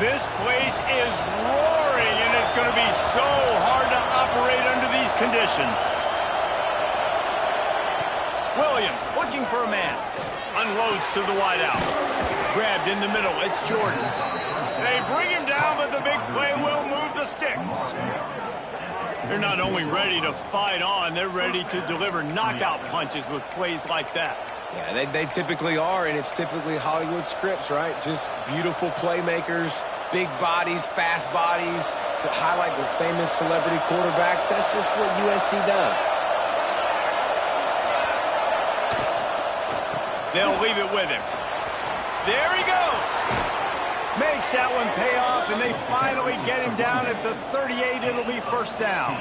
This place is roaring, and it's going to be so hard to operate under these conditions. Williams looking for a man. Unloads to the wideout. Grabbed in the middle. It's Jordan. They bring him down, but the big play will move the sticks. They're not only ready to fight on, they're ready to deliver knockout punches with plays like that. Yeah, they typically are, and it's typically Hollywood scripts, right? Just beautiful playmakers, big bodies, fast bodies that highlight the famous celebrity quarterbacks. That's just what USC does. They'll leave it with him. There he goes. Makes that one pay off, and they finally get him down at the 38. It'll be first down.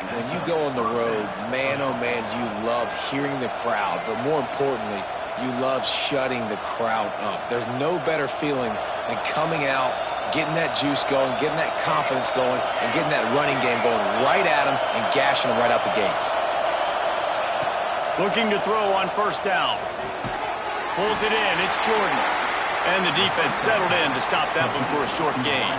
When you go on the road, man, oh man, you love hearing the crowd. But more importantly, you love shutting the crowd up. There's no better feeling than coming out, getting that juice going, getting that confidence going, and getting that running game going right at them and gashing them right out the gates. Looking to throw on first down. Pulls it in. It's Jordan. And the defense settled in to stop that one for a short gain.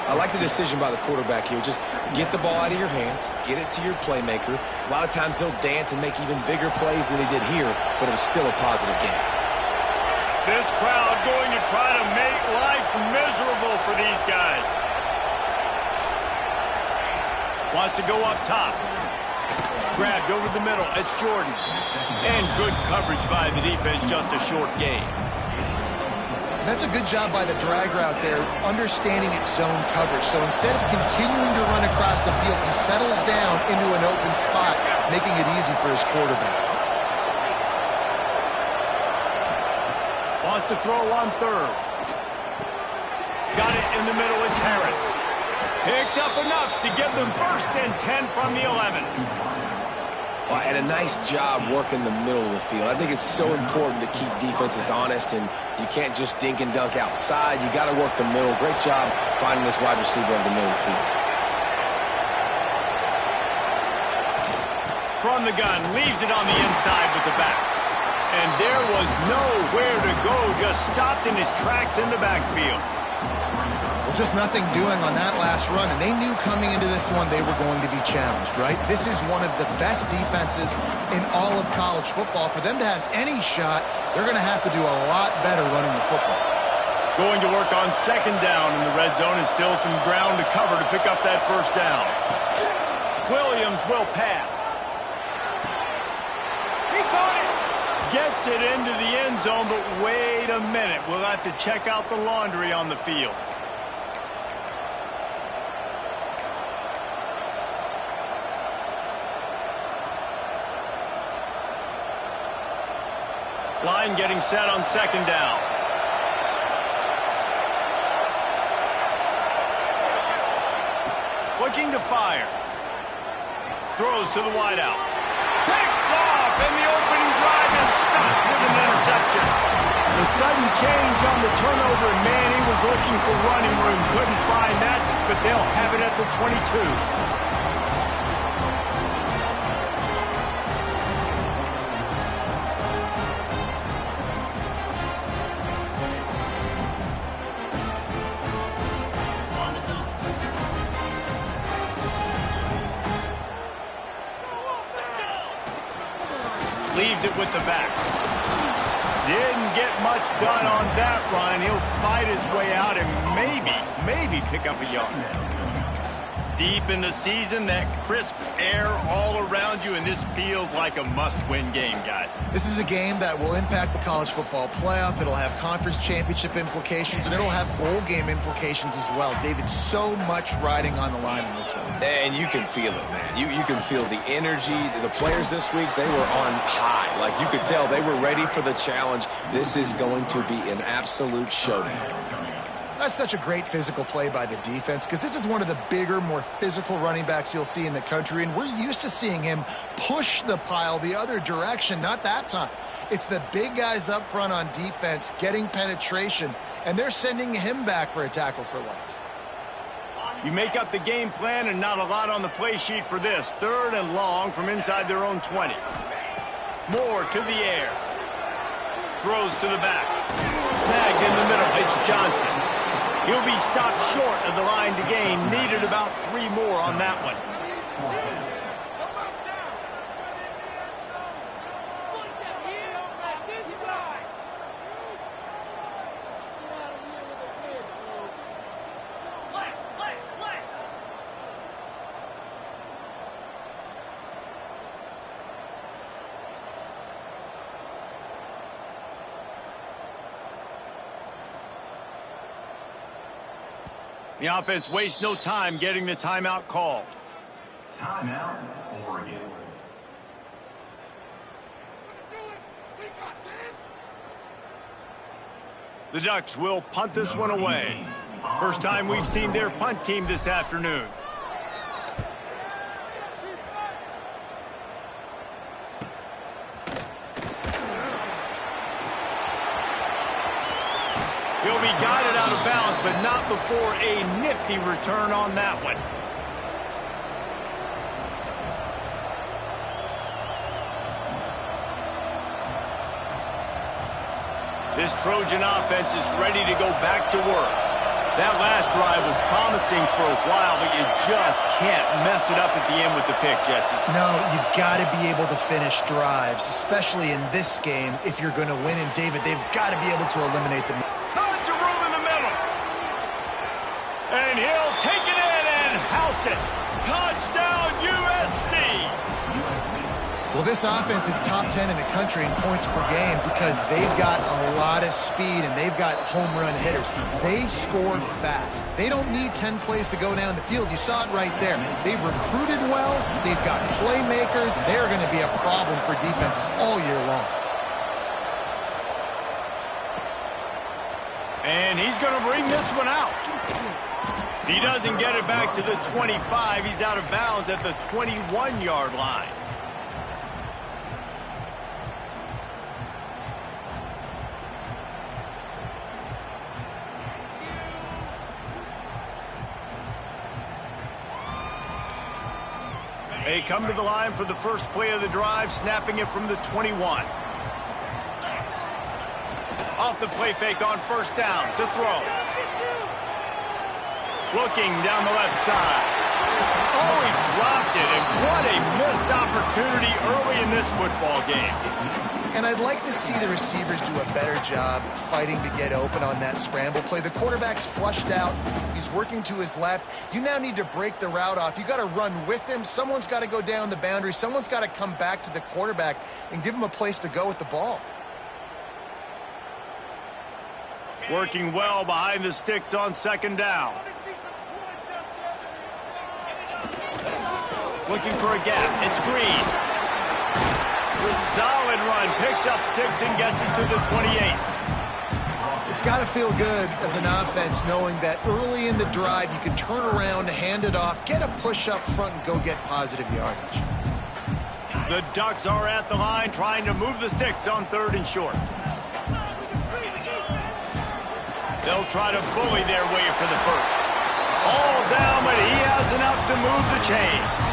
I like the decision by the quarterback here. Just get the ball out of your hands, get it to your playmaker. A lot of times he'll dance and make even bigger plays than he did here, but it was still a positive game. This crowd going to try to make life miserable for these guys. Wants to go up top. Grabbed over the middle. It's Jordan. And good coverage by the defense, just a short gain. That's a good job by the drag route there, understanding its zone coverage. So instead of continuing to run across the field, he settles down into an open spot, making it easy for his quarterback. Wants to throw on third. Got it in the middle. It's Harris. Picks up enough to give them first and 10 from the 11. Well, and a nice job working the middle of the field. I think it's so important to keep defenses honest, and you can't just dink and dunk outside. You got to work the middle. Great job finding this wide receiver over the middle of the field. From the gun, leaves it on the inside with the back. And there was nowhere to go, just stopped in his tracks in the backfield. Well, just nothing doing on that last run, and they knew coming into this one they were going to be challenged, right? This is one of the best defenses in all of college football. For them to have any shot, they're going to have to do a lot better running the football. Going to work on second down in the red zone, and still some ground to cover to pick up that first down. Williams will pass. He caught it. Gets it into the end zone, but wait a minute. We'll have to check out the laundry on the field. Line getting set on second down. Looking to fire. Throws to the wideout. Picked off, and the opening drive is stopped with an interception. The sudden change on the turnover, and man, he was looking for running room. Couldn't find that, but they'll have it at the 22. Leaves it with the back. Didn't get much done on that run. He'll fight his way out and maybe pick up a yard. Deep in the season, that crisp air all around you, and this feels like a must-win game, guys. This is a game that will impact the college football playoff. It'll have conference championship implications, and it'll have bowl game implications as well. David, so much riding on the line in this one. And you can feel it, man. You can feel the energy. The players this week, they were on high. Like, you could tell they were ready for the challenge. This is going to be an absolute showdown. That's such a great physical play by the defense, because this is one of the bigger, more physical running backs you'll see in the country, and we're used to seeing him push the pile the other direction. Not that time. It's the big guys up front on defense getting penetration, and they're sending him back for a tackle for loss. You make up the game plan, and not a lot on the play sheet for this. Third and long from inside their own 20. Moore to the air. Throws to the back. Snap. tagged in the middle. It's Johnson. He'll be stopped short of the line to gain. Needed about 3 more on that one. The offense wastes no time getting the timeout called. Timeout, Oregon. The Ducks will punt this one away. First time we've seen their punt team this afternoon. He'll be guided out of bounds, but not before a nifty return on that one. This Trojan offense is ready to go back to work. That last drive was promising for a while, but you just can't mess it up at the end with the pick, Jesse. No, you've got to be able to finish drives, especially in this game if you're going to win. And David, they've got to be able to eliminate them. Tons of room in the middle. And he'll take it in and house it. Touchdown, USC. Well, this offense is top 10 in the country in points per game because they've got a lot of speed and they've got home run hitters. They score fast. They don't need 10 plays to go down the field. You saw it right there. They've recruited well. They've got playmakers. They're going to be a problem for defenses all year long. And he's going to bring this one out. He doesn't get it back to the 25. He's out of bounds at the 21-yard line. They come to the line for the first play of the drive, snapping it from the 21. Off the play fake on first down to throw. Looking down the left side. Oh, he dropped it, and what a missed opportunity early in this football game. And I'd like to see the receivers do a better job fighting to get open on that scramble play. The quarterback's flushed out. He's working to his left. You now need to break the route off. You got to run with him. Someone's got to go down the boundary. Someone's got to come back to the quarterback and give him a place to go with the ball. Working well behind the sticks on second down. Looking for a gap. It's Green. Solid run. Picks up 6 and gets it to the 28. It's got to feel good as an offense knowing that early in the drive you can turn around, hand it off, get a push up front, and go get positive yardage. The Ducks are at the line trying to move the sticks on 3rd and short. They'll try to bully their way for the first. All down, but he has enough to move the chains.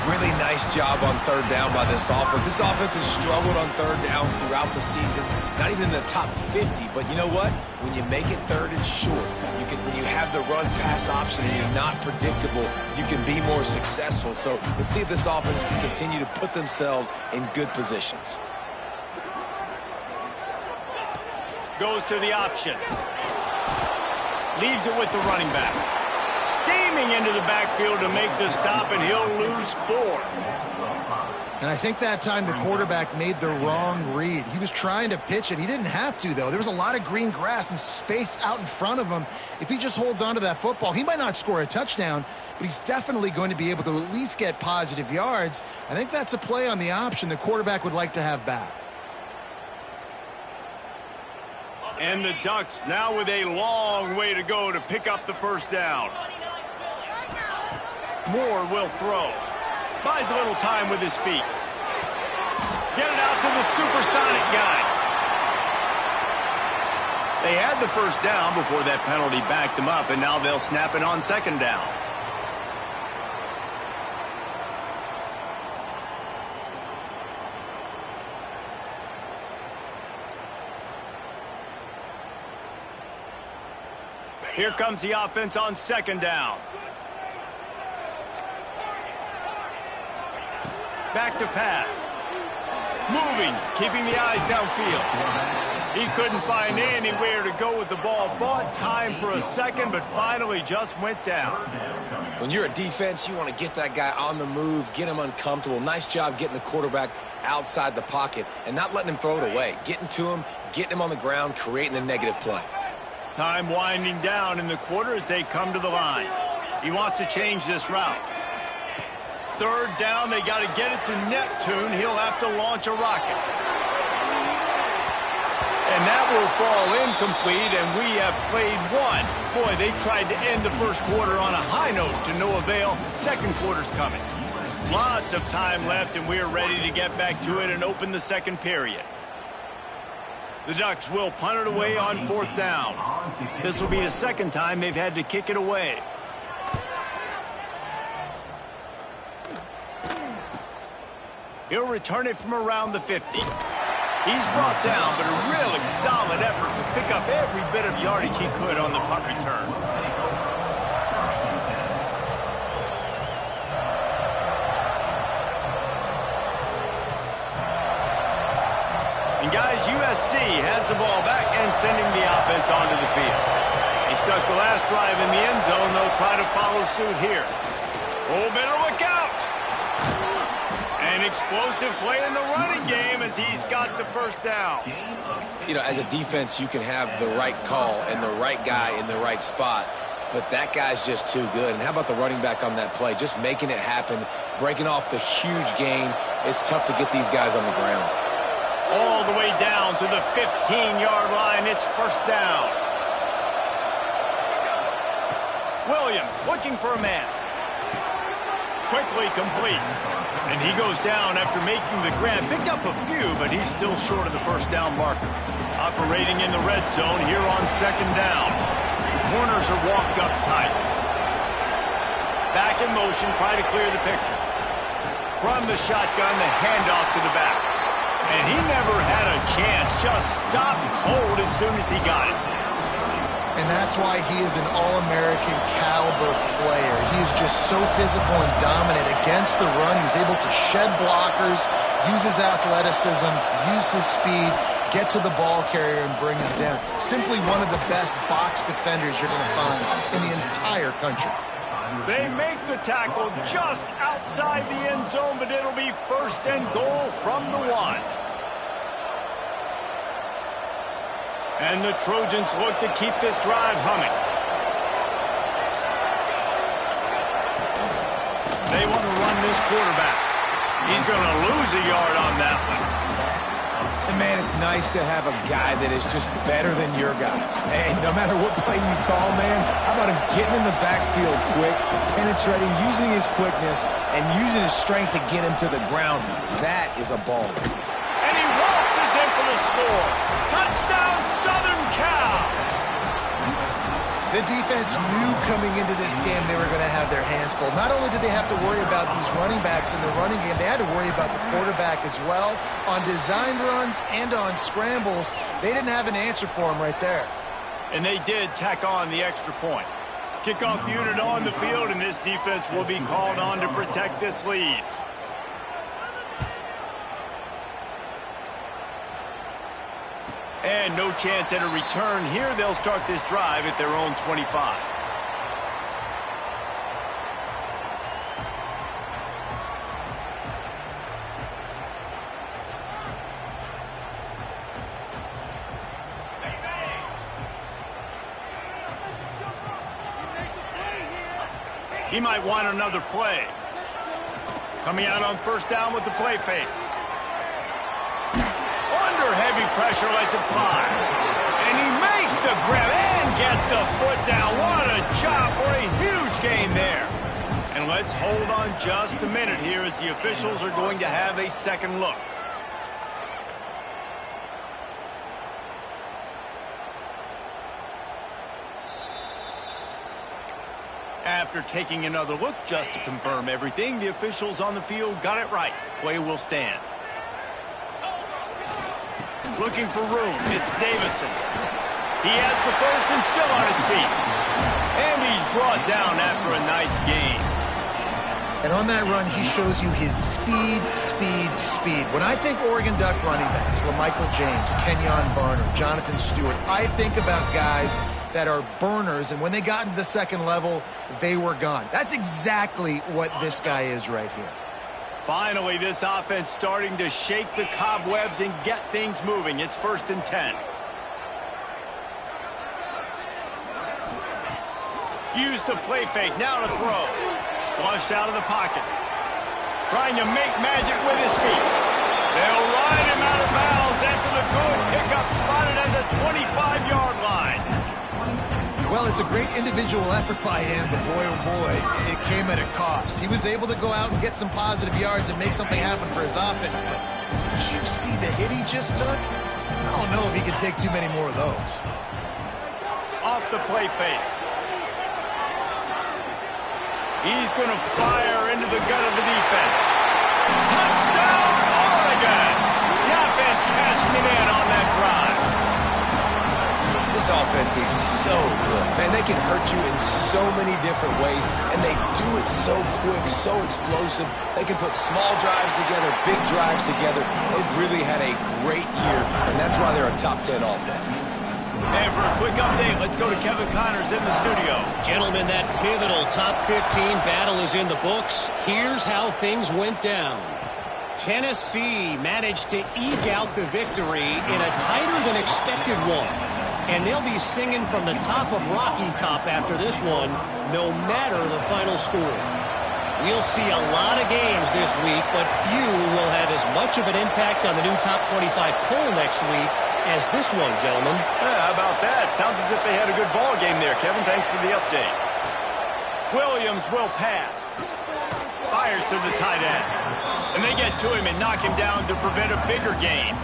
Really nice job on 3rd down by this offense. This offense has struggled on 3rd downs throughout the season. Not even in the top 50, but you know what? When you make it 3rd and short, when you have the run-pass option and you're not predictable, you can be more successful. So let's see if this offense can continue to put themselves in good positions. Goes to the option. Leaves it with the running back. Steaming into the backfield to make the stop, and he'll lose 4. And I think that time the quarterback made the wrong read. He was trying to pitch it. He didn't have to, though. There was a lot of green grass and space out in front of him. If he just holds on to that football, he might not score a touchdown, but he's definitely going to be able to at least get positive yards. I think that's a play on the option the quarterback would like to have back. And the Ducks now with a long way to go to pick up the first down. Moore will throw. Buys a little time with his feet. Get it out to the supersonic guy. They had the first down before that penalty backed them up, and now they'll snap it on 2nd down. Here comes the offense on second down. Back to pass. Moving, keeping the eyes downfield. He couldn't find anywhere to go with the ball. Bought time for a second, but finally just went down. When you're a defense, you want to get that guy on the move, get him uncomfortable. Nice job getting the quarterback outside the pocket and not letting him throw it away. Getting to him, getting him on the ground, creating the negative play. Time winding down in the quarter as they come to the line. He wants to change this route. Third down, they got to get it to Neptune. He'll have to launch a rocket. And that will fall incomplete, and we have played one. Boy, they tried to end the first quarter on a high note to no avail. Second quarter's coming. Lots of time left, and we're ready to get back to it and open the second period. The Ducks will punt it away on fourth down. This will be the second time they've had to kick it away. He'll return it from around the 50. He's brought down, but a really solid effort to pick up every bit of yardage he could on the punt return. And guys, USC has the ball back and sending the offense onto the field. They stuck the last drive in the end zone. They'll try to follow suit here. Oh, better look out! An explosive play in the running game as he's got the first down. You know, as a defense, you can have the right call and the right guy in the right spot, but that guy's just too good. And how about the running back on that play? Just making it happen, breaking off the huge gain. It's tough to get these guys on the ground. All the way down to the 15-yard line. It's first down. Williams looking for a man. Quickly complete. And he goes down after making the grab. Picked up a few, but he's still short of the first down marker. Operating in the red zone here on second down. The corners are walked up tight. Back in motion, try to clear the picture. From the shotgun, the handoff to the back. And he never had a chance. Just stopped cold as soon as he got it. And that's why he is an All-American caliber player. He is just so physical and dominant against the run. He's able to shed blockers, use his athleticism, use his speed, get to the ball carrier and bring him down. Simply one of the best box defenders you're going to find in the entire country. They make the tackle just outside the end zone, but it'll be first and goal from the 1. And the Trojans look to keep this drive humming. They want to run this quarterback. He's going to lose a yard on that one. And man, it's nice to have a guy that is just better than your guys. And no matter what play you call, man, how about him getting in the backfield quick, penetrating, using his quickness, and using his strength to get him to the ground. That is a ball. And he waltzes in for the score. Touchdown, Southern Cal! The defense knew coming into this game they were going to have their hands full. Not only did they have to worry about these running backs in the running game, they had to worry about the quarterback as well. On designed runs and on scrambles, they didn't have an answer for him right there. And they did tack on the extra point. Kickoff unit on the field, and this defense will be called on to protect this lead. And no chance at a return here. They'll start this drive at their own 25. He might want another play. Coming out on first down with the play fake. Under heavy pressure, lets it fly. And he makes the grab and gets the foot down. What a job for a huge gain there. And let's hold on just a minute here as the officials are going to have a second look. After taking another look just to confirm everything, the officials on the field got it right. Play will stand. Looking for room, it's Davison. He has the first and still on his feet. brought down after a nice gain. And on that run, he shows you his speed, speed, speed. When I think Oregon Duck running backs, LaMichael James, Kenyon Barner, Jonathan Stewart, I think about guys that are burners, and when they got into the second level, they were gone. That's exactly what this guy is right here. Finally, this offense starting to shake the cobwebs and get things moving. It's 1st and 10. Use the play fake, now to throw. Flushed out of the pocket. Trying to make magic with his feet. They'll ride him out of bounds after the good pickup spotted at the 25-yard line. Well, it's a great individual effort by him, but boy, oh boy, it came at a cost. He was able to go out and get some positive yards and make something happen for his offense. But did you see the hit he just took? I don't know if he can take too many more of those. Off the play fake. He's going to fire into the gut of the defense. Touchdown, Oregon! The offense cashing it in on that drive. This offense is so good. Man, they can hurt you in so many different ways, and they do it so quick, so explosive. They can put small drives together, big drives together. They've really had a great year, and that's why they're a top 10 offense. And for a quick update, let's go to Kevin Connors in the studio. Gentlemen, that pivotal top 15 battle is in the books. Here's how things went down. Tennessee managed to eke out the victory in a tighter than expected one. And they'll be singing from the top of Rocky Top after this one, no matter the final score. We'll see a lot of games this week, but few will have as much of an impact on the new top 25 poll next week as this one, gentlemen. How about that? Sounds as if they had a good ball game there, Kevin. Thanks for the update. Williams will pass. Fires to the tight end. And they get to him and knock him down to prevent a bigger gain.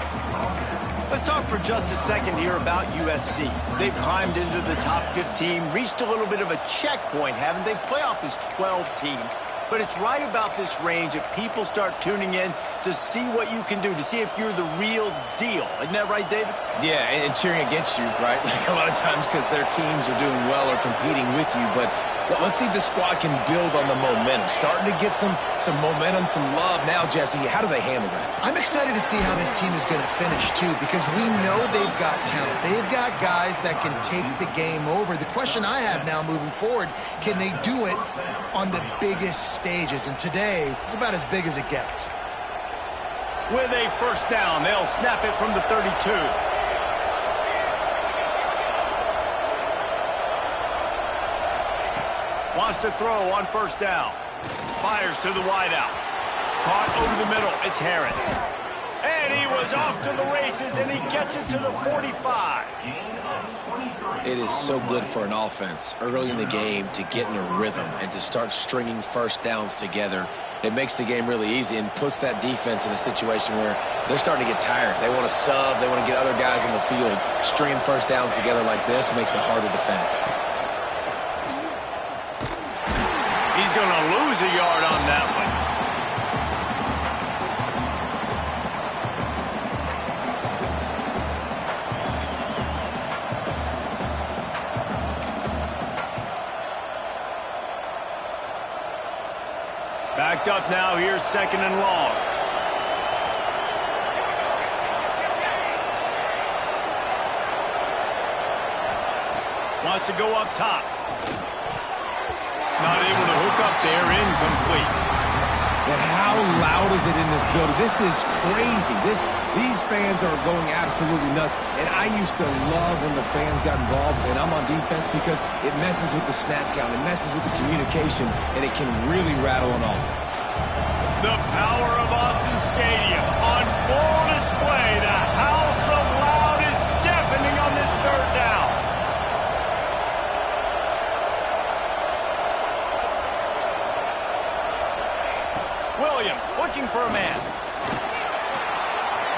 Let's talk for just a second here about USC. They've climbed into the top 15, reached a little bit of a checkpoint, haven't they? Playoff is 12 teams. But it's right about this range that people start tuning in to see what you can do, to see if you're the real deal. Isn't that right, David? Yeah, and cheering against you, right? Like a lot of times because their teams are doing well or competing with you. But let's see if the squad can build on the momentum. Starting to get some momentum, some love. Now, Jesse, how do they handle that? I'm excited to see how this team is going to finish, too, because we know they've got talent. They've got guys that can take the game over. The question I have now moving forward, can they do it on the biggest stages? And today, it's about as big as it gets. With a first down, they'll snap it from the 32. Wants to throw on first down. Fires to the wideout. Caught over the middle. It's Harris. And he was off to the races, and he gets it to the 45. It is so good for an offense early in the game to get in a rhythm and to start stringing first downs together. It makes the game really easy and puts that defense in a situation where they're starting to get tired. They want to sub. They want to get other guys on the field. Stringing first downs together like this makes it hard to defend. He's going to lose a yard on that one. Backed up now. Here's 2nd and long. Wants to go up top. Not able to hook up there. Incomplete. And how loud is it in this building? This is crazy. These fans are going absolutely nuts. And I used to love when the fans got involved, and I'm on defense because it messes with the snap count. It messes with the communication, and it can really rattle an offense. The power of Autzen Stadium on full display. The house of loud is deafening on this third down. Williams looking for a man.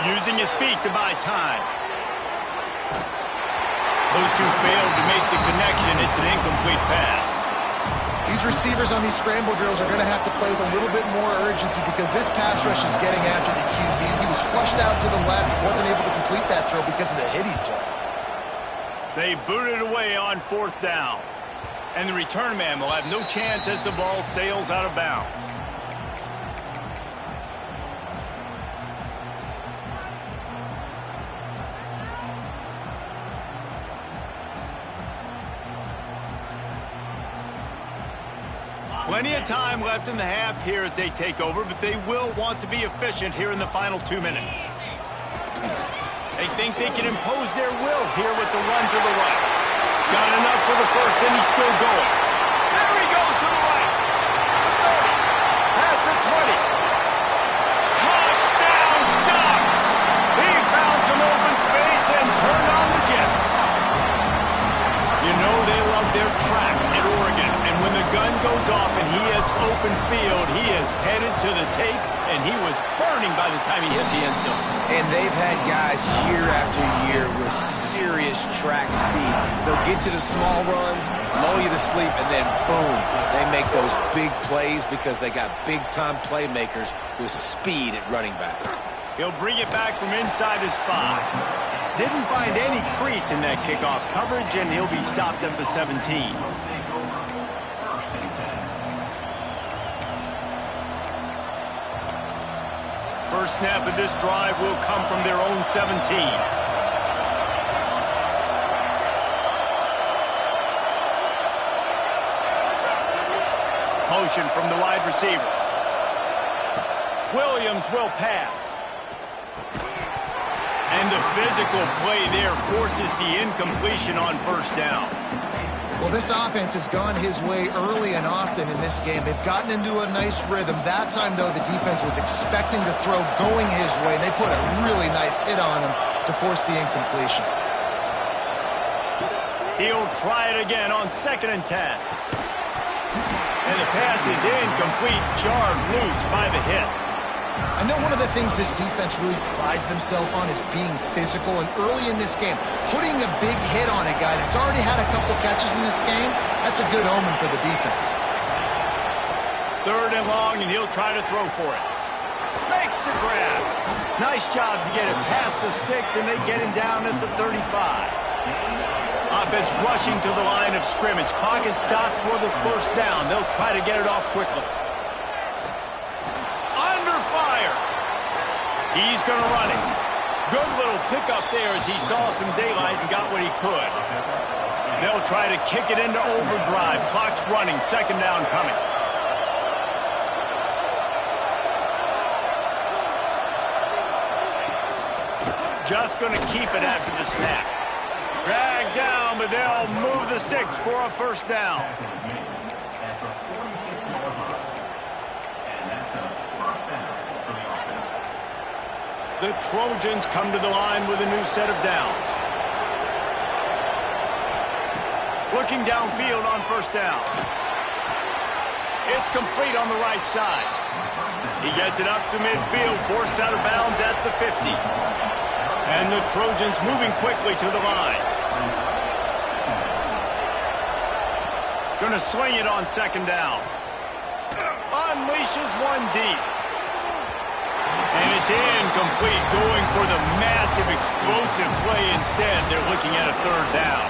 Using his feet to buy time. Those two failed to make the connection. It's an incomplete pass. These receivers on these scramble drills are going to have to play with a little bit more urgency because this pass rush is getting after the QB. He was flushed out to the left. Wasn't able to complete that throw because of the hit he took. They booted away on 4th down. And the return man will have no chance as the ball sails out of bounds. Plenty of time left in the half here as they take over, but they will want to be efficient here in the final 2 minutes. They think they can impose their will here with the run to the right. Got enough for the first, and he's still going. There he goes to the right. 30. Past the 20. Touchdown, Ducks! He found some open space and turned on the Jets. You know they love their track at Oregon, and when the gun goes off and he hits open field, he is headed to the tape, and he was burning by the time he hit the end zone. And they've had guys year after year with serious track speed. They'll get to the small runs, lull you to sleep, and then boom, they make those big plays because they got big-time playmakers with speed at running back. He'll bring it back from inside his 5. Didn't find any crease in that kickoff coverage, and he'll be stopped at the 17. First snap of this drive will come from their own 17. Motion from the wide receiver. Williams will pass. And the physical play there forces the incompletion on first down. Well, this offense has gone his way early and often in this game. They've gotten into a nice rhythm. That time, though, the defense was expecting the throw going his way, and they put a really nice hit on him to force the incompletion. He'll try it again on 2nd and 10. And the pass is incomplete, jarred loose by the hit. I know one of the things this defense really prides themselves on is being physical, and early in this game, putting a big hit on a guy that's already had a couple catches in this game, that's a good omen for the defense. 3rd and long, and he'll try to throw for it. Makes the grab. Nice job to get it past the sticks, and they get him down at the 35. Offense rushing to the line of scrimmage. Clock is stopped for the first down. They'll try to get it off quickly. He's going to run it. Good little pickup there as he saw some daylight and got what he could. They'll try to kick it into overdrive. Clock's running. 2nd down coming. Just going to keep it after the snap. Dragged down, but they'll move the sticks for a first down. The Trojans come to the line with a new set of downs. Looking downfield on first down. It's complete on the right side. He gets it up to midfield, forced out of bounds at the 50. And the Trojans moving quickly to the line. Going to swing it on 2nd down. Unleashes one deep. And it's incomplete, going for the massive explosive play instead. They're looking at a 3rd down.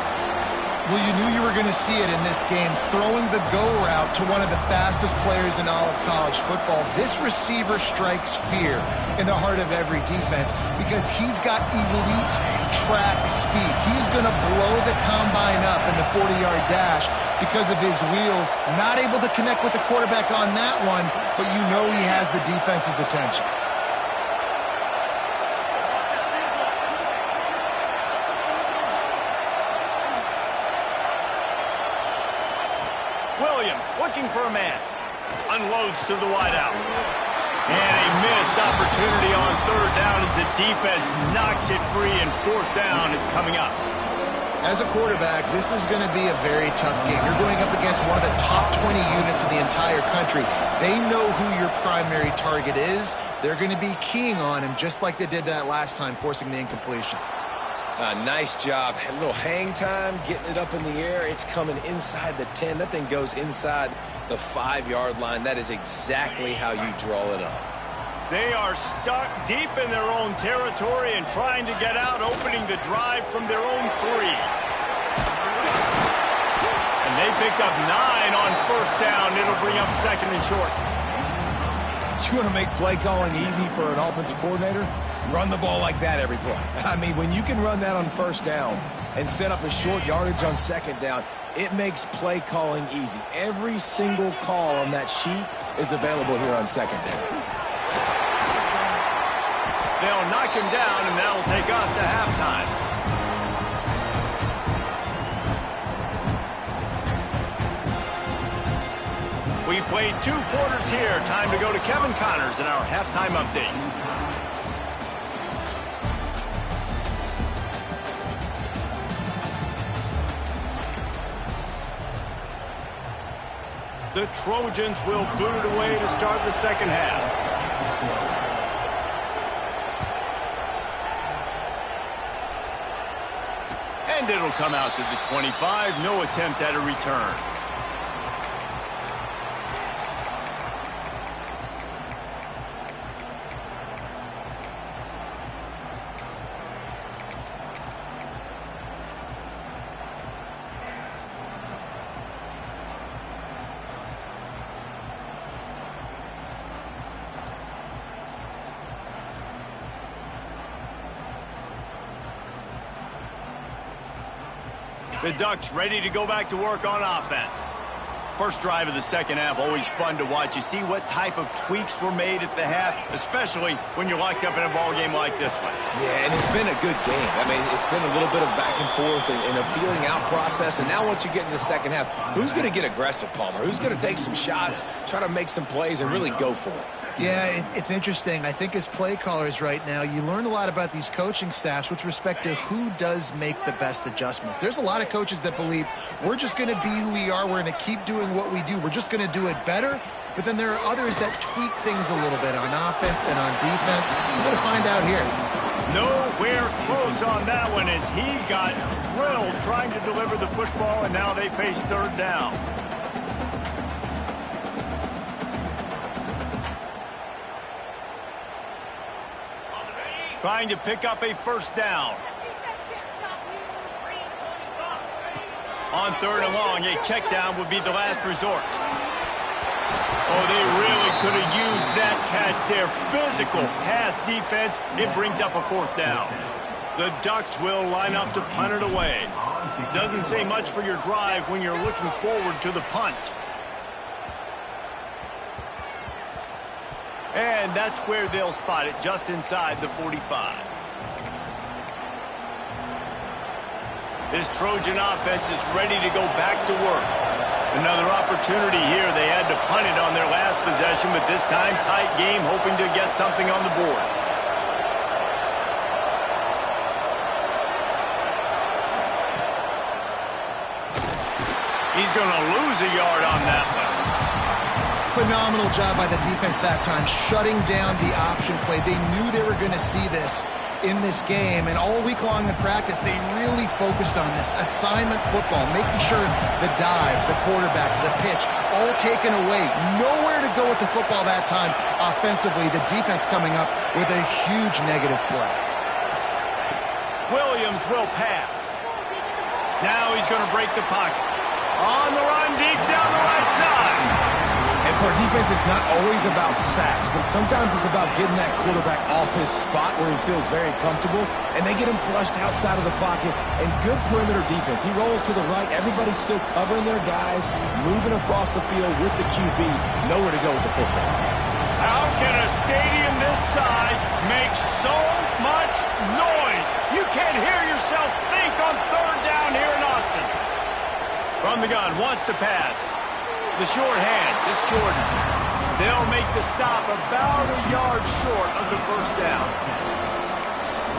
Well, you knew you were going to see it in this game, throwing the go route to one of the fastest players in all of college football. This receiver strikes fear in the heart of every defense because he's got elite track speed. He's going to blow the combine up in the 40-yard dash because of his wheels. Not able to connect with the quarterback on that one, but you know he has the defense's attention. Williams looking for a man. Unloads to the wideout. And a missed opportunity on 3rd down as the defense knocks it free, and 4th down is coming up. As a quarterback, this is going to be a very tough game. You're going up against one of the top 20 units in the entire country. They know who your primary target is. They're going to be keying on him just like they did that last time, forcing the incompletion. Nice job. A little hang time, getting it up in the air. It's coming inside the 10. That thing goes inside the 5-yard line. That is exactly how you draw it up. They are stuck deep in their own territory and trying to get out, opening the drive from their own 3. And they picked up 9 on first down. It'll bring up second and short. You want to make play calling easy for an offensive coordinator? Run the ball like that every play. I mean, when you can run that on first down and set up a short yardage on second down, it makes play calling easy. Every single call on that sheet is available here on second down. They'll knock him down, and that'll take us to halftime. We've played 2 quarters here. Time to go to Kevin Connors in our halftime update. The Trojans will boot it away to start the second half. And it'll come out to the 25. No attempt at a return. The Ducks ready to go back to work on offense. First drive of the second half, always fun to watch. You see what type of tweaks were made at the half, especially when you're locked up in a ball game like this one. Yeah, and it's been a good game. I mean, it's been a little bit of back and forth and a feeling out process. And now once you get in the second half, who's going to get aggressive, Palmer? Who's going to take some shots, try to make some plays, and really go for it? Yeah, it's interesting. I think as play callers right now, you learn a lot about these coaching staffs with respect to who does make the best adjustments. There's a lot of coaches that believe we're just going to be who we are. We're going to keep doing what we do. We're just going to do it better. But then there are others that tweak things a little bit on offense and on defense. We're going to find out here. Nowhere close on that one as he got drilled trying to deliver the football, and now they face third down. Trying to pick up a first down. On third and long, a check down would be the last resort. Oh, they really could have used that catch there. Physical pass defense. It brings up a fourth down. The Ducks will line up to punt it away. Doesn't say much for your drive when you're looking forward to the punt. And that's where they'll spot it, just inside the 45. This Trojan offense is ready to go back to work. Another opportunity here. They had to punt it on their last possession, but this time tight game, hoping to get something on the board. He's going to lose a yard on that one. Phenomenal job by the defense that time, shutting down the option play. They knew they were going to see this in this game, and all week long in practice, they really focused on this assignment football, making sure the dive, the quarterback, the pitch, all taken away. Nowhere to go with the football that time offensively. The defense coming up with a huge negative play. Williams will pass. Now he's going to break the pocket. On the run, deep down the right side. And for a defense, it's not always about sacks, but sometimes it's about getting that quarterback off his spot where he feels very comfortable, and they get him flushed outside of the pocket, and good perimeter defense. He rolls to the right. Everybody's still covering their guys, moving across the field with the QB. Nowhere to go with the football. How can a stadium this size make so much noise? You can't hear yourself think on third down here in Austin. From the gun, wants to pass. The short hands, it's Jordan. They'll make the stop about a yard short of the first down.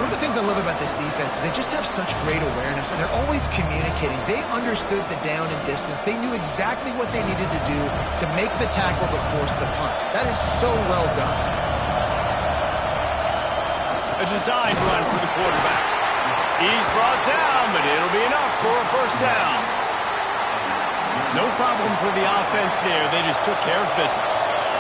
One of the things I love about this defense is they just have such great awareness, and they're always communicating. They understood the down and distance. They knew exactly what they needed to do to make the tackle to force the punt. That is so well done. A designed run for the quarterback. He's brought down, but it'll be enough for a first down. No problem for the offense there. They just took care of business.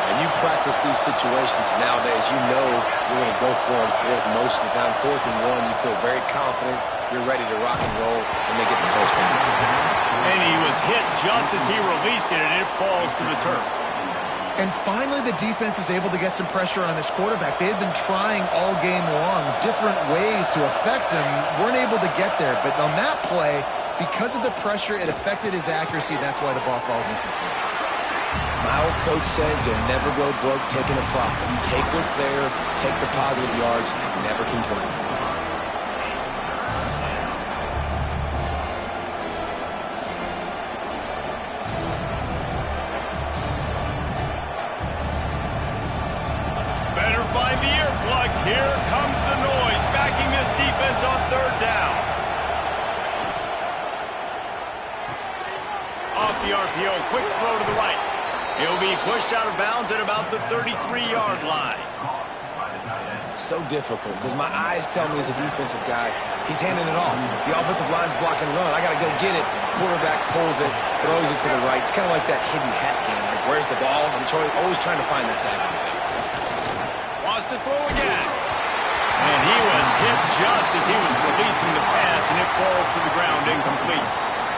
And you practice these situations nowadays, you know you're going to go for it on fourth most of the time. 4th and 1, you feel very confident. You're ready to rock and roll, and they get the first down. And he was hit just as he released it, and it falls to the turf. And finally, the defense is able to get some pressure on this quarterback. They had been trying all game long different ways to affect him, weren't able to get there. But on that play, because of the pressure, it affected his accuracy, and that's why the ball falls incomplete. My old coach said you'll never go broke taking a profit. Take what's there, take the positive yards, and never complain. Better find the earplugs. Here comes the noise, backing this defense on 3rd down. Off the RPO, quick throw to the right. He'll be pushed out of bounds at about the 33-yard line. So difficult because my eyes tell me as a defensive guy, he's handing it off. The offensive line's blocking run. I got to go get it. Quarterback pulls it, throws it to the right. It's kind of like that hidden hat game. Like, where's the ball? I'm always trying to find that daggone thing. Wants to throw again. And he was hit just as he was releasing the pass, and it falls to the ground incomplete.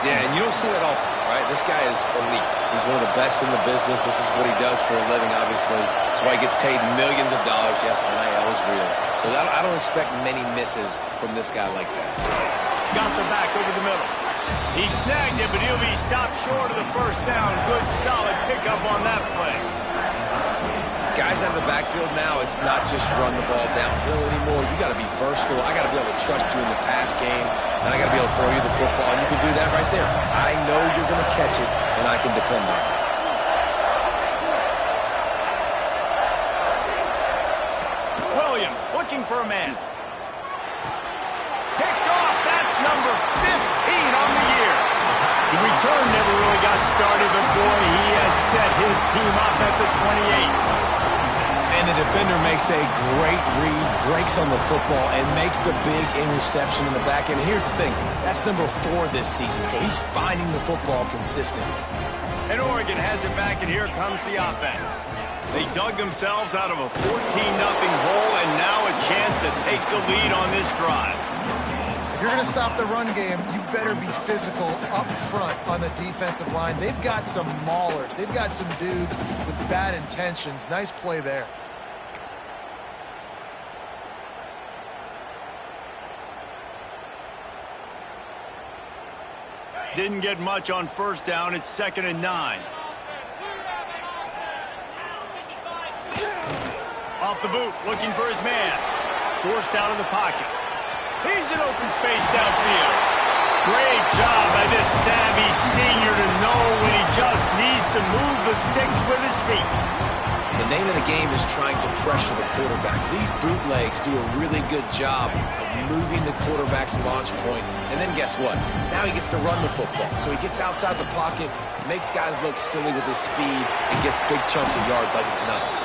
Yeah, and you don't see that often, right? This guy is elite. He's one of the best in the business. This is what he does for a living, obviously. That's why he gets paid millions of dollars. Yes, NIL is real. So I don't expect many misses from this guy like that. Got the back over the middle. He snagged it, but he'll be stopped short of the first down. Good, solid pickup on that play. Guys out of the backfield now, it's not just run the ball downhill anymore. You got to be versatile. I got to be able to trust you in the pass game, and I got to be able to throw you the football, and you can do that right there. I know you're going to catch it, and I can depend on it. Williams looking for a man. Picked off. That's number 15 on the year. The return never really got started, but boy, he has set his team up at the 28. And the defender makes a great read, breaks on the football, and makes the big interception in the back end. And here's the thing, that's number 4 this season, so he's finding the football consistently. And Oregon has it back, and here comes the offense. They dug themselves out of a 14-0 hole, and now a chance to take the lead on this drive. If you're going to stop the run game, you better be physical up front on the defensive line. They've got some maulers. They've got some dudes with bad intentions. Nice play there. Didn't get much on first down. It's 2nd and 9. Off the boot, looking for his man. Forced out of the pocket. He's in open space downfield. Great job by this savvy senior to know when he just needs to move the sticks with his feet. The name of the game is trying to pressure the quarterback. These bootlegs do a really good job of moving the quarterback's launch point. And then guess what? Now he gets to run the football. So he gets outside the pocket, makes guys look silly with his speed, and gets big chunks of yards like it's nothing.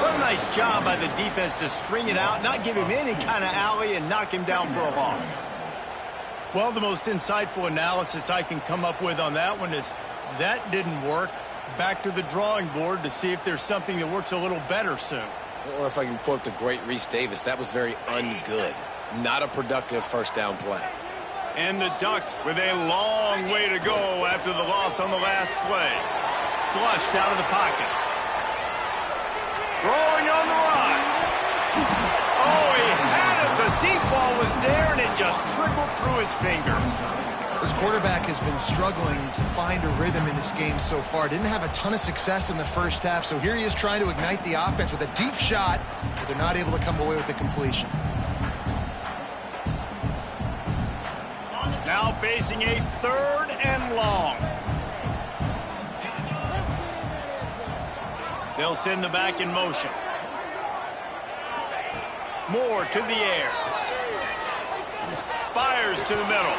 What a nice job by the defense to string it out, not give him any kind of alley, and knock him down for a loss. Well, the most insightful analysis I can come up with on that one is that didn't work. Back to the drawing board to see if there's something that works a little better soon. Or if I can quote the great Reese Davis, that was very ungood. Not a productive first down play. And the Ducks with a long way to go after the loss on the last play. Flushed out of the pocket. Throwing on the run. Oh, he had it. The deep ball was there, and it just trickled through his fingers. This quarterback has been struggling to find a rhythm in this game so far. Didn't have a ton of success in the first half, so here he is trying to ignite the offense with a deep shot, but they're not able to come away with the completion. Now facing a 3rd and long. They'll send the back in motion. Moore to the air. Fires to the middle.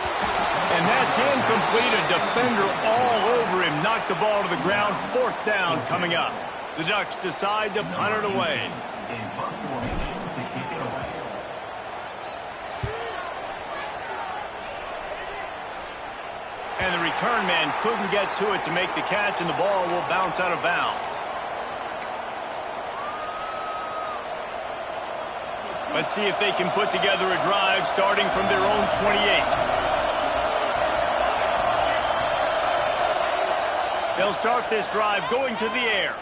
And that's incomplete. A defender all over him. Knocked the ball to the ground. 4th down coming up. The Ducks decide to punt it away. And the return man couldn't get to it to make the catch, and the ball will bounce out of bounds. Let's see if they can put together a drive starting from their own 28. They'll start this drive going to the air.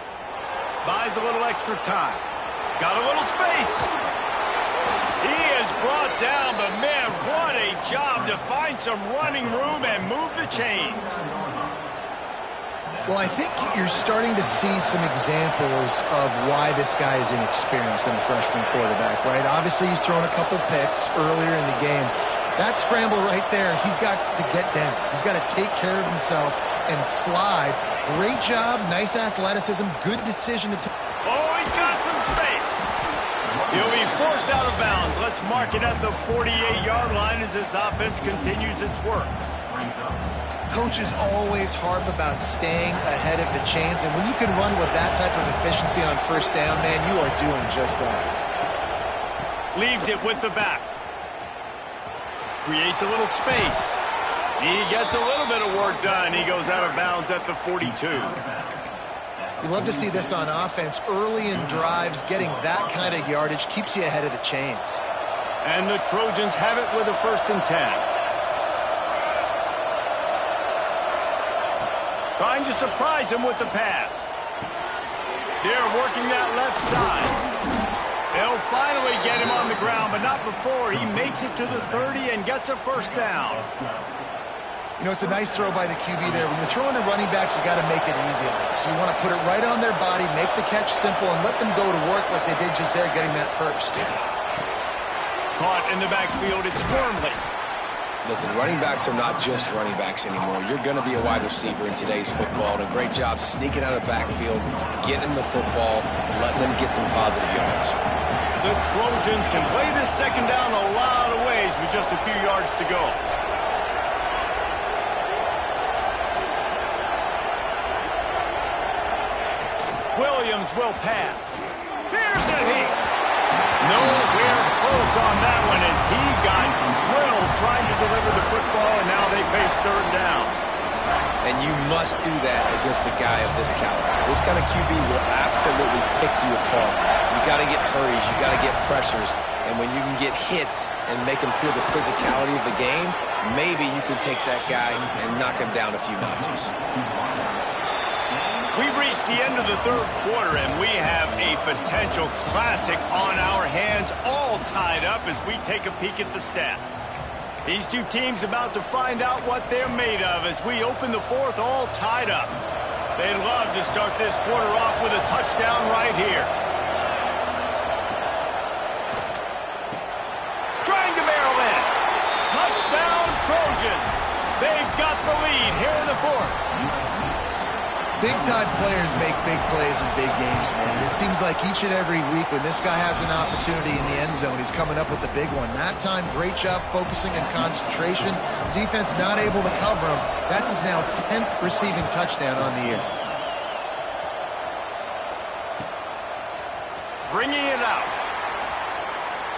Buys a little extra time. Got a little space. He is brought down, but man, what a job to find some running room and move the chains. Well, I think you're starting to see some examples of why this guy is inexperienced in a freshman quarterback, right? Obviously, he's thrown a couple picks earlier in the game. That scramble right there, he's got to get down. He's got to take care of himself and slide. Great job, nice athleticism, good decision to take. Oh, he's got some space. He'll be forced out of bounds. Let's mark it at the 48-yard line as this offense continues its work. Coaches always harp about staying ahead of the chains, and when you can run with that type of efficiency on first down, man, you are doing just that. Leaves it with the back. Creates a little space. He gets a little bit of work done. He goes out of bounds at the 42. You love to see this on offense. Early in drives, getting that kind of yardage keeps you ahead of the chains. And the Trojans have it with a 1st and 10. Trying to surprise him with the pass. They're working that left side. They'll finally get him on the ground, but not before he makes it to the 30 and gets a 1st down. You know, it's a nice throw by the QB there. When you're throwing to running backs, you got to make it easy on them. So you want to put it right on their body, make the catch simple, and let them go to work like they did just there, getting that 1st. Caught in the backfield, it's Wormley. Listen, running backs are not just running backs anymore. You're going to be a wide receiver in today's football. And a great job sneaking out of the backfield, getting them the football, and letting them get some positive yards. The Trojans can play this 2nd down a lot of ways with just a few yards to go. Williams will pass. Here's a heat. Nowhere close on that one as he got drilled trying to deliver the football, and now they face 3rd down. And you must do that against a guy of this caliber. This kind of QB will absolutely pick you apart. You got to get hurries, you got to get pressures, and when you can get hits and make him feel the physicality of the game, maybe you can take that guy and knock him down a few notches. We've reached the end of the 3rd quarter, and we have a potential classic on our hands, all tied up as we take a peek at the stats. These two teams about to find out what they're made of as we open the 4th all tied up. They'd love to start this quarter off with a touchdown right here. Trying to barrel in. Touchdown, Trojans. They've got the lead here in the 4th. Big-time players make big plays in big games, man. It seems like each and every week when this guy has an opportunity in the end zone, he's coming up with the big one. That time, great job focusing and concentration. Defense not able to cover him. That's his now 10th receiving touchdown on the year. Bringing it out.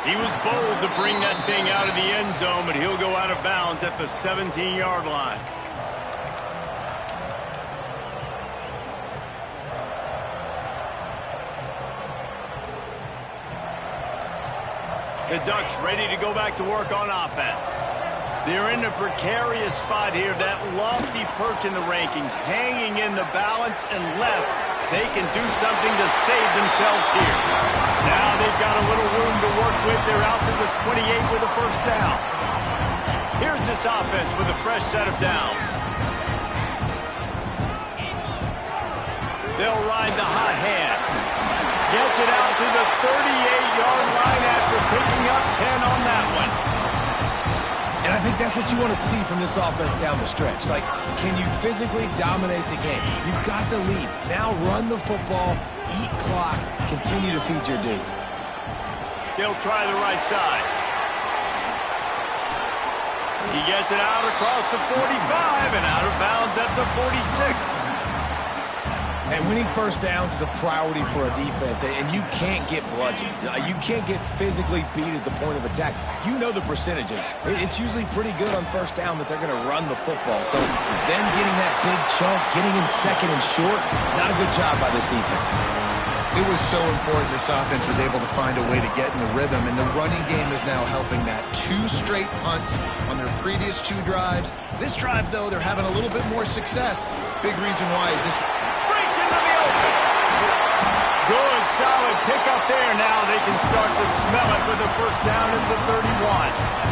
He was bold to bring that thing out of the end zone, but he'll go out of bounds at the 17-yard line. The Ducks ready to go back to work on offense. They're in a precarious spot here, that lofty perch in the rankings, hanging in the balance unless they can do something to save themselves here. Now they've got a little room to work with. They're out to the 28 with a 1st down. Here's this offense with a fresh set of downs. They'll ride the hot hand. Gets it out to the 38-yard line after picking up 10 on that one. And I think that's what you want to see from this offense down the stretch. Like, can you physically dominate the game? You've got the lead. Now run the football, eat clock, continue to feed your dude. They'll try the right side. He gets it out across the 45 and out of bounds at the 46. And winning 1st downs is a priority for a defense, and you can't get bludgeoned. You can't get physically beat at the point of attack. You know the percentages. It's usually pretty good on 1st down that they're going to run the football. So them getting that big chunk, getting in 2nd and short, not a good job by this defense. It was so important this offense was able to find a way to get in the rhythm, and the running game is now helping that. 2 straight punts on their previous 2 drives. This drive, though, they're having a little bit more success. Big reason why is this Breaks into the open. Good, solid pickup there. Now they can start to smell it with a first down at the 31.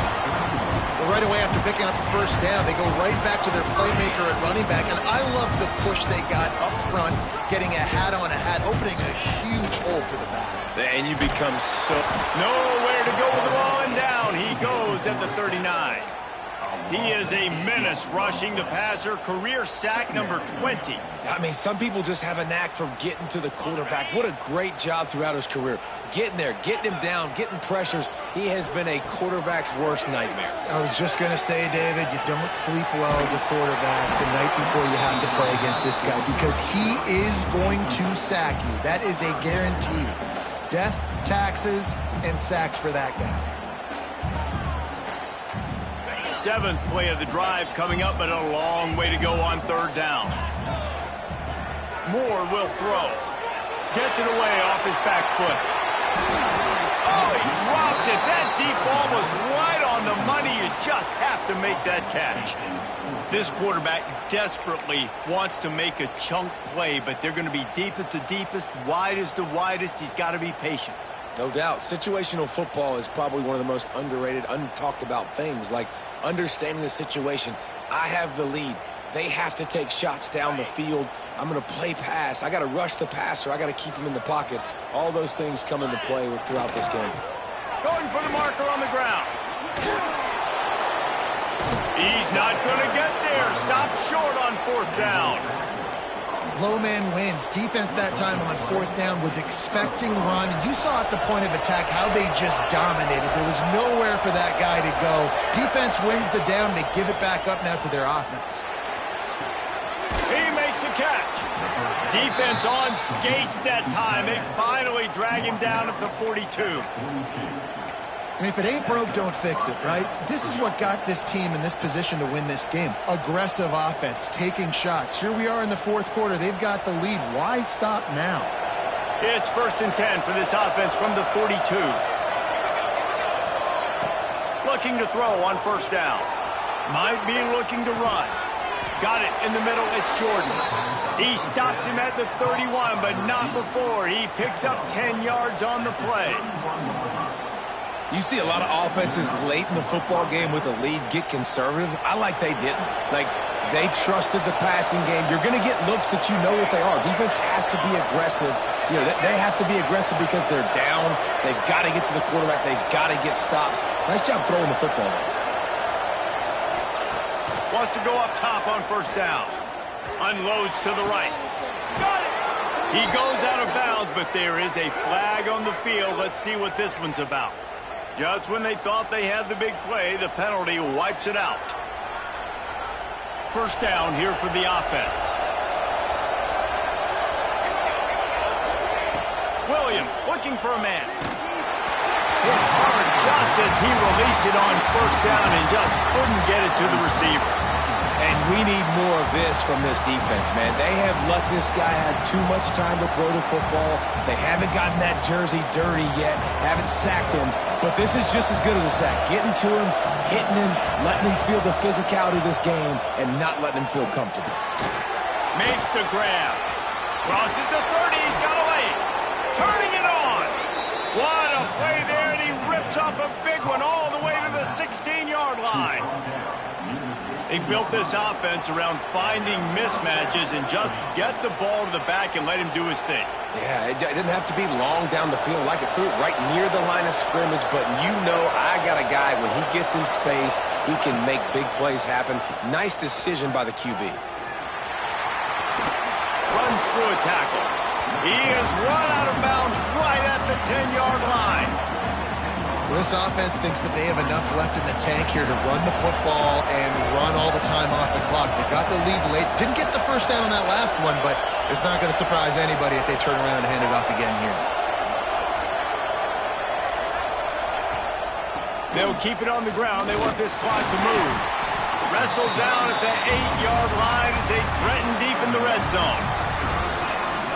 Well, right away after picking up the first down, they go right back to their playmaker at running back, and I love the push they got up front, getting a hat on a hat, opening a huge hole for the back. And you become so... Nowhere to go with the ball, and down he goes at the 39. He is a menace rushing the passer, career sack number 20. I mean, some people just have a knack for getting to the quarterback. What a great job throughout his career. Getting there, getting him down, getting pressures. He has been a quarterback's worst nightmare. I was just going to say, David, you don't sleep well as a quarterback the night before you have to play against this guy because he is going to sack you. That is a guarantee. Death, taxes, and sacks for that guy. 7th play of the drive coming up, but a long way to go on 3rd down. Moore will throw. Gets it away off his back foot. Oh, he dropped it. That deep ball was right on the money. You just have to make that catch. This quarterback desperately wants to make a chunk play, but they're going to be deepest the deepest, widest the widest. He's got to be patient. No doubt. Situational football is probably one of the most underrated, untalked about things, like understanding the situation. I have the lead. They have to take shots down the field. I'm going to play pass. I got to rush the passer. I got to keep him in the pocket. All those things come into play throughout this game. Going for the marker on the ground. He's not going to get there. Stop short on 4th down. Low man wins. Defense that time on 4th down was expecting run. And you saw at the point of attack how they just dominated. There was nowhere for that guy to go. Defense wins the down. They give it back up now to their offense. He makes a catch. Defense on skates that time. They finally drag him down at the 42. And if it ain't broke, don't fix it, right? This is what got this team in this position to win this game. Aggressive offense, taking shots. Here we are in the 4th quarter. They've got the lead. Why stop now? It's 1st and 10 for this offense from the 42. Looking to throw on 1st down. Might be looking to run. Got it in the middle. It's Jordan. He stops him at the 31, but not before. He picks up 10 yards on the play. You see a lot of offenses late in the football game with a lead get conservative. I like they didn't. Like, they trusted the passing game. You're going to get looks that you know what they are. Defense has to be aggressive. You know, they have to be aggressive because they're down. They've got to get to the quarterback. They've got to get stops. Nice job throwing the football. Wants to go up top on 1st down. Unloads to the right. Got it! He goes out of bounds, but there is a flag on the field. Let's see what this one's about. Just when they thought they had the big play, the penalty wipes it out. 1st down here for the offense. Williams looking for a man. Hit hard just as he released it on 1st down and just couldn't get it to the receiver. And we need more of this from this defense, man. They have let this guy have too much time to throw the football. They haven't gotten that jersey dirty yet, haven't sacked him. But this is just as good as a sack. Getting to him, hitting him, letting him feel the physicality of this game, and not letting him feel comfortable. Makes the grab. Crosses the 30. He's got away. Turning it on. What a play there, and he rips off a big one all the way to the 16-yard line. They built this offense around finding mismatches and just get the ball to the back and let him do his thing. Yeah, it didn't have to be long down the field. Like it threw it right near the line of scrimmage, but you know I got a guy, when he gets in space, he can make big plays happen. Nice decision by the QB. Runs through a tackle. He is run out of bounds right at the 10-yard line. This offense thinks that they have enough left in the tank here to run the football and run all the time off the clock. They got the lead late. Didn't get the first down on that last one, but it's not going to surprise anybody if they turn around and hand it off again here. They'll keep it on the ground. They want this clock to move. Wrestled down at the 8-yard line as they threaten deep in the red zone.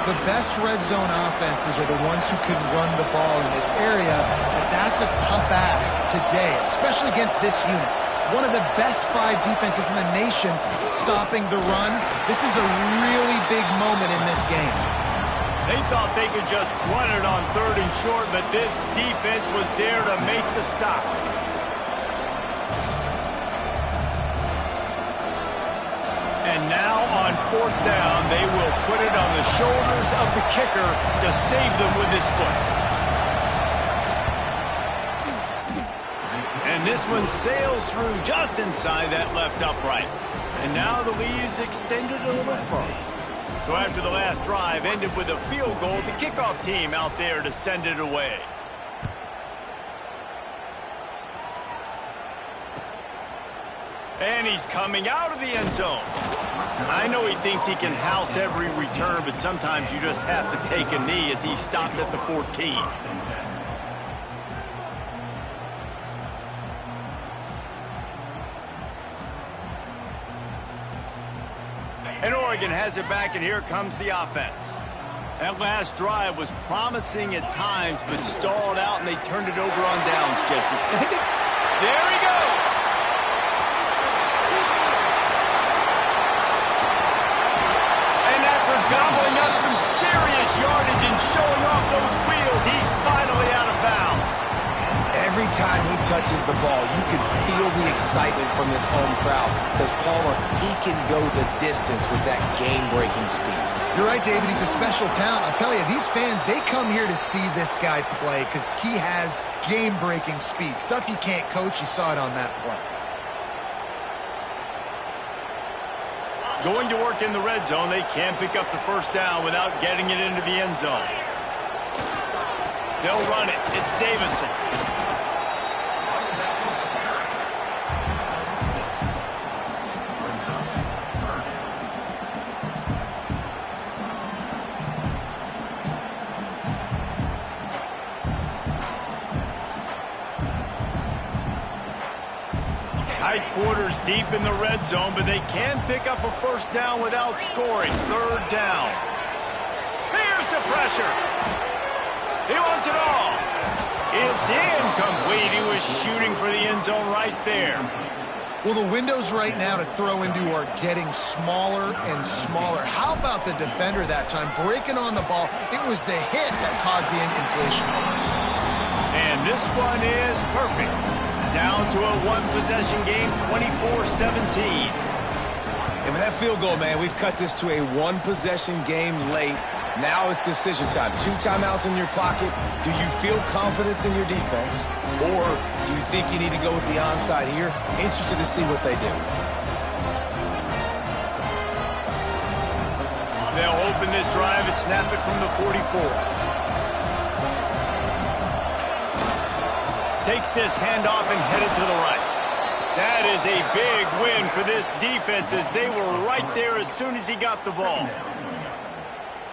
The best red zone offenses are the ones who can run the ball in this area, but that's a tough ask today, especially against this unit. One of the best 5 defenses in the nation stopping the run. This is a really big moment in this game. They thought they could just run it on 3rd and short, but this defense was there to make the stop. And now on 4th down, they will put it on the shoulders of the kicker to save them with his foot. And this one sails through just inside that left upright. And now the lead is extended a little further. So after the last drive ended with a field goal, the kickoff team out there to send it away. And he's coming out of the end zone. I know he thinks he can house every return, but sometimes you just have to take a knee as he stopped at the 14. And Oregon has it back, and here comes the offense. That last drive was promising at times, but stalled out, and they turned it over on downs, Jesse. There he goes! And after gobbling up some serious yardage and showing off those wheels, he's finally out of bounds. Every time he touches the ball, you can feel the excitement from this home crowd because Palmer, he can go the distance with that game-breaking speed. You're right, David. He's a special talent. I'll tell you, these fans, they come here to see this guy play because he has game-breaking speed. Stuff you can't coach. You saw it on that play. Going to work in the red zone, they can't pick up the 1st down without getting it into the end zone. They'll run it. It's Davison. Tight quarters deep in the red zone, but they can pick up a 1st down without scoring. 3rd down. Here's the pressure. He wants it all. It's incomplete. He was shooting for the end zone right there. Well, the windows right now to throw into are getting smaller and smaller. How about the defender that time breaking on the ball? It was the hit that caused the incompletion. And this one is perfect. Down to a 1-possession game, 24-17. And with that field goal, man, we've cut this to a 1-possession game late. Now it's decision time. 2 timeouts in your pocket. Do you feel confidence in your defense? Or do you think you need to go with the onside here? Interested to see what they do. They'll open this drive and snap it from the 44. Takes this handoff and headed to the right. That is a big win for this defense as they were right there as soon as he got the ball.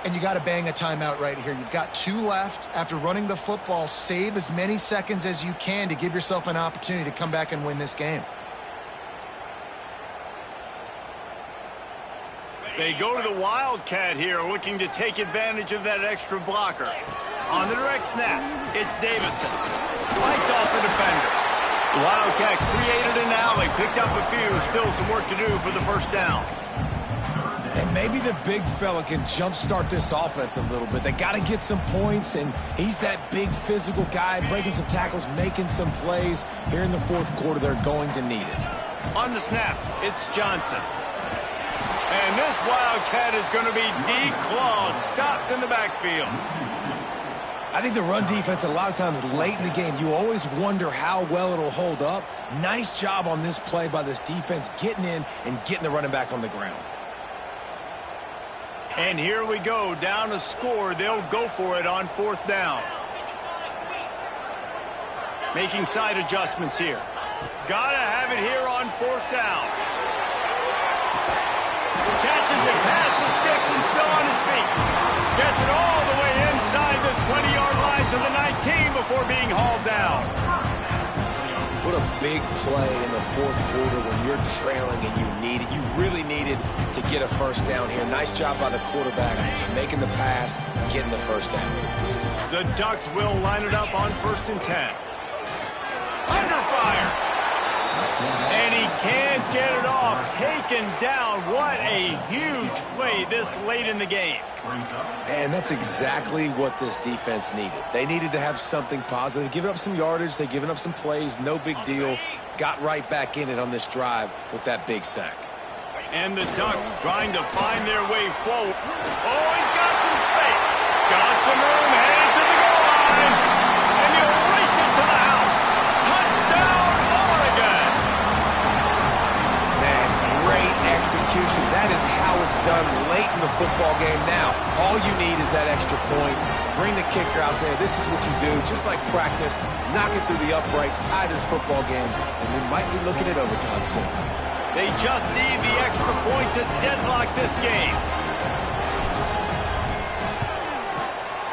And you got to bang a timeout right here. You've got 2 left. After running the football, save as many seconds as you can to give yourself an opportunity to come back and win this game. They go to the Wildcat here, looking to take advantage of that extra blocker. On the direct snap, it's Davison. Fights off the defender. The Wildcat created an alley, picked up a few, still some work to do for the 1st down. And maybe the big fella can jumpstart this offense a little bit. They got to get some points, and he's that big physical guy, breaking some tackles, making some plays. Here in the 4th quarter, they're going to need it. On the snap, it's Johnson. And this Wildcat is going to be declawed, stopped in the backfield. I think the run defense, a lot of times late in the game, you always wonder how well it'll hold up. Nice job on this play by this defense, getting in and getting the running back on the ground. And here we go, down to score. They'll go for it on 4th down. Making side adjustments here. Gotta have it here on 4th down. Catches it past the sticks and still on his feet. Gets it all the way inside the 20-yard line to the 19 before being hauled down. What a big play in the fourth quarter when you're trailing and you really needed to get a first down here. Nice job by the quarterback making the pass, getting the first down. The Ducks will line it up on 1st and 10. Under fire. And he can't get it off. Taken down. What a huge play this late in the game. And that's exactly what this defense needed. They needed to have something positive. Giving up some yardage. They've given up some plays. No big deal. Got right back in it on this drive with that big sack. And the Ducks trying to find their way forward. Oh, he's got some space. Got some room. Headed to the goal line. And he'll race it to the house. Touchdown, Oregon. Man, great execution. That is how it's done late in the football game. Now, all you need is that extra point. Bring the kicker out there. This is what you do. Just like practice, knock it through the uprights, tie this football game, and we might be looking at overtime soon. They just need the extra point to deadlock this game.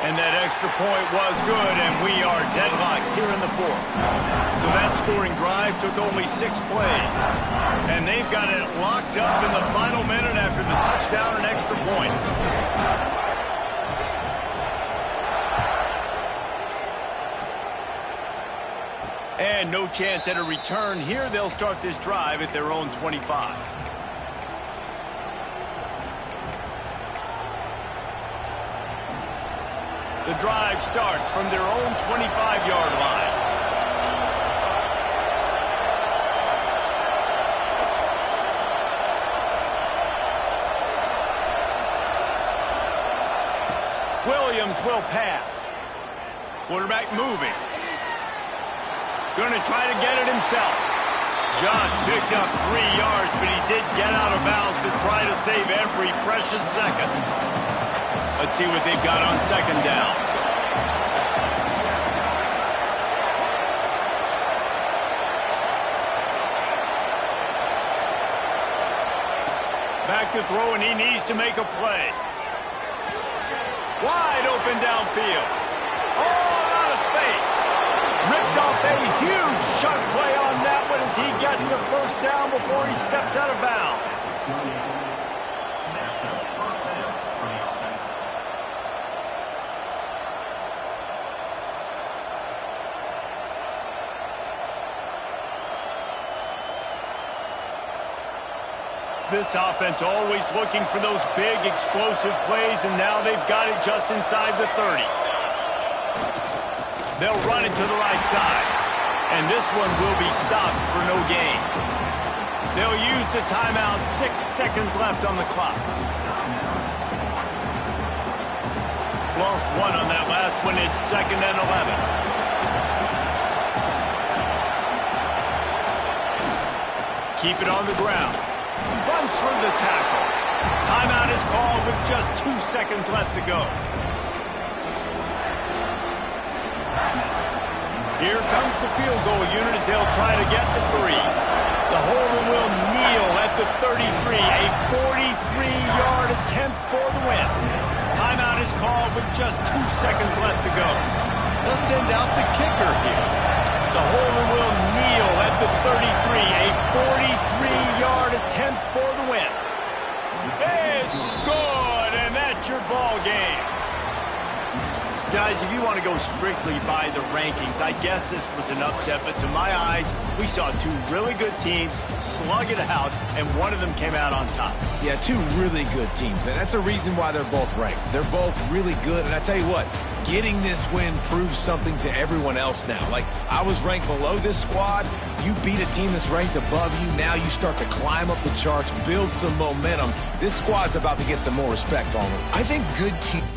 And that extra point was good, and we are deadlocked here in the fourth. So that scoring drive took only 6 plays. And they've got it locked up in the final minute after the touchdown and extra point. And no chance at a return here. They'll start this drive at their own 25. The drive starts from their own 25-yard line. Williams will pass. Quarterback moving. Going to try to get it himself. Just picked up 3 yards, but he did get out of bounds to try to save every precious second. Let's see what they've got on 2nd down. Back to throw, and he needs to make a play. Wide open downfield. All out of space. Ripped off a huge chunk play on that one as he gets the first down before he steps out of bounds. This offense always looking for those big, explosive plays, and now they've got it just inside the 30. They'll run it to the right side, and this one will be stopped for no gain. They'll use the timeout. 6 seconds left on the clock. Lost 1 on that last one. It's 2nd and 11. Keep it on the ground. Runs for the tackle. Timeout is called with just 2 seconds left to go. Here comes the field goal unit as they'll try to get the 3. The holder will kneel at the 33. A 43-yard attempt for the win. Timeout is called with just 2 seconds left to go. They'll send out the kicker here. The holder will kneel at the 33. A 43-yard attempt for the win. It's good, and that's your ball game. Guys, if you want to go strictly by the rankings, I guess this was an upset, but to my eyes, we saw 2 really good teams slug it out, and one of them came out on top. Yeah, 2 really good teams, man. That's a reason why they're both ranked. They're both really good, and I tell you what, getting this win proves something to everyone else now. Like, I was ranked below this squad. You beat a team that's ranked above you. Now you start to climb up the charts, build some momentum. This squad's about to get some more respect, Palmer. I think good teams